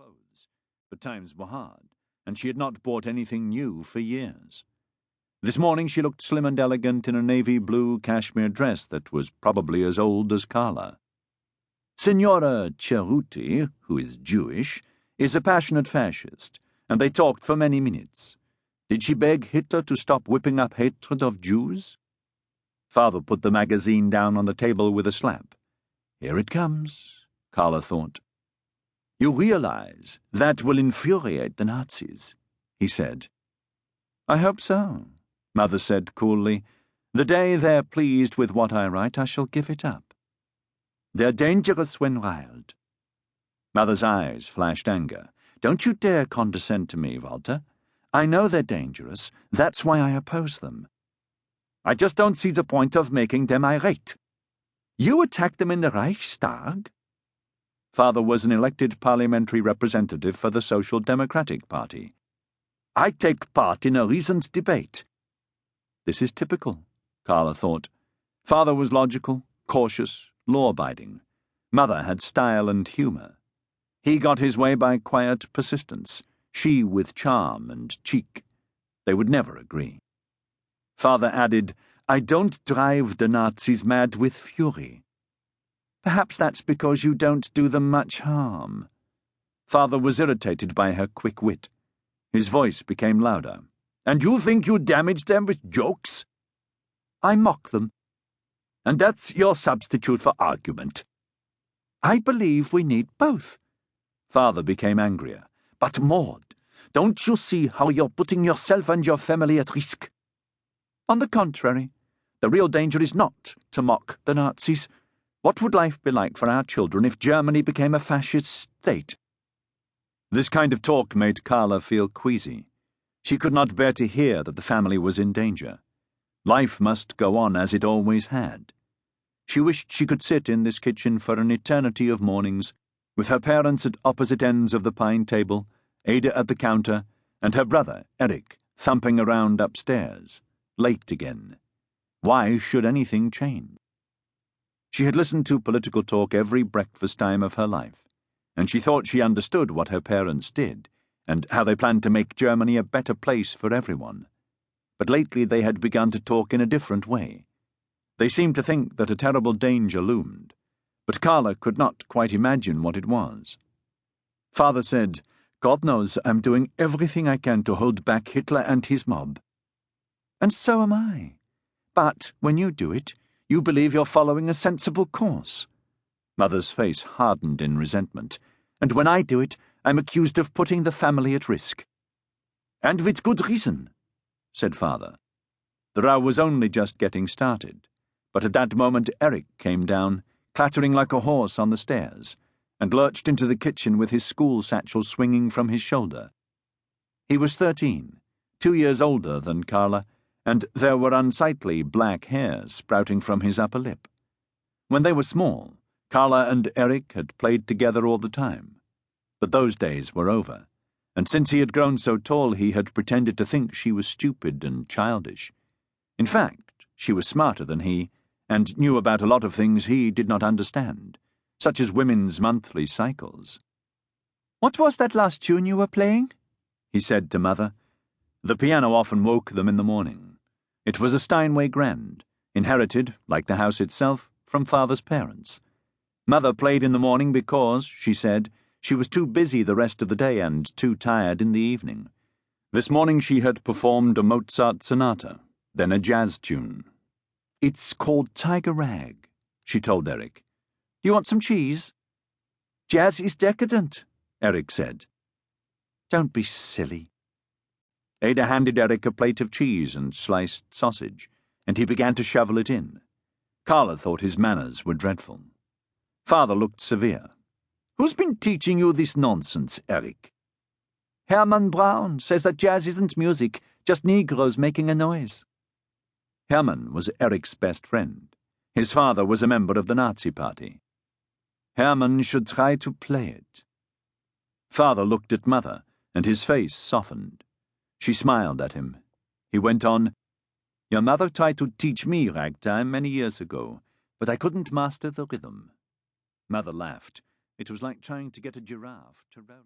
clothes, but times were hard, and she had not bought anything new for years. This morning she looked slim and elegant in a navy blue cashmere dress that was probably as old as Carla. Signora Cerruti, who is Jewish, is a passionate fascist, and they talked for many minutes. Did she beg Hitler to stop whipping up hatred of Jews? Father put the magazine down on the table with a slap. Here it comes, Carla thought. You realize that will infuriate the Nazis, he said. I hope so, Mother said coolly. The day they're pleased with what I write, I shall give it up. They're dangerous when riled. Mother's eyes flashed anger. Don't you dare condescend to me, Walter. I know they're dangerous. That's why I oppose them. I just don't see the point of making them irate. You attacked them in the Reichstag? Father was an elected parliamentary representative for the Social Democratic Party. I take part in a recent debate. This is typical, Carla thought. Father was logical, cautious, law-abiding. Mother had style and humour. He got his way by quiet persistence, she with charm and cheek. They would never agree. Father added, I don't drive the Nazis mad with fury. Perhaps that's because you don't do them much harm. Father was irritated by her quick wit. His voice became louder. And you think you damaged them with jokes? I mock them. And that's your substitute for argument. I believe we need both. Father became angrier. But Maud, don't you see how you're putting yourself and your family at risk? On the contrary, the real danger is not to mock the Nazis. What would life be like for our children if Germany became a fascist state? This kind of talk made Carla feel queasy. She could not bear to hear that the family was in danger. Life must go on as it always had. She wished she could sit in this kitchen for an eternity of mornings, with her parents at opposite ends of the pine table, Ada at the counter, and her brother, Eric, thumping around upstairs, late again. Why should anything change? She had listened to political talk every breakfast time of her life, and she thought she understood what her parents did, and how they planned to make Germany a better place for everyone. But lately they had begun to talk in a different way. They seemed to think that a terrible danger loomed, but Carla could not quite imagine what it was. Father said, God knows I'm doing everything I can to hold back Hitler and his mob. And so am I. But when you do it, you believe you're following a sensible course. Mother's face hardened in resentment. And when I do it, I'm accused of putting the family at risk. And with good reason, said Father. The row was only just getting started, but at that moment Eric came down, clattering like a horse on the stairs, and lurched into the kitchen with his school satchel swinging from his shoulder. He was 13, 2 years older than Carla, and there were unsightly black hairs sprouting from his upper lip. When they were small, Carla and Eric had played together all the time. But those days were over, and since he had grown so tall he had pretended to think she was stupid and childish. In fact, she was smarter than he, and knew about a lot of things he did not understand, such as women's monthly cycles. What was that last tune you were playing? He said to Mother. The piano often woke them in the morning. It was a Steinway Grand, inherited, like the house itself, from Father's parents. Mother played in the morning because, she said, she was too busy the rest of the day and too tired in the evening. This morning she had performed a Mozart sonata, then a jazz tune. It's called Tiger Rag, she told Eric. Do you want some cheese? Jazz is decadent, Eric said. Don't be silly. Ada handed Eric a plate of cheese and sliced sausage, and he began to shovel it in. Carla thought his manners were dreadful. Father looked severe. Who's been teaching you this nonsense, Eric? Herman Brown says that jazz isn't music, just Negroes making a noise. Herman was Eric's best friend. His father was a member of the Nazi Party. Herman should try to play it. Father looked at Mother, and his face softened. She smiled at him. He went on, Your mother tried to teach me ragtime many years ago, but I couldn't master the rhythm. Mother laughed. It was like trying to get a giraffe to roll.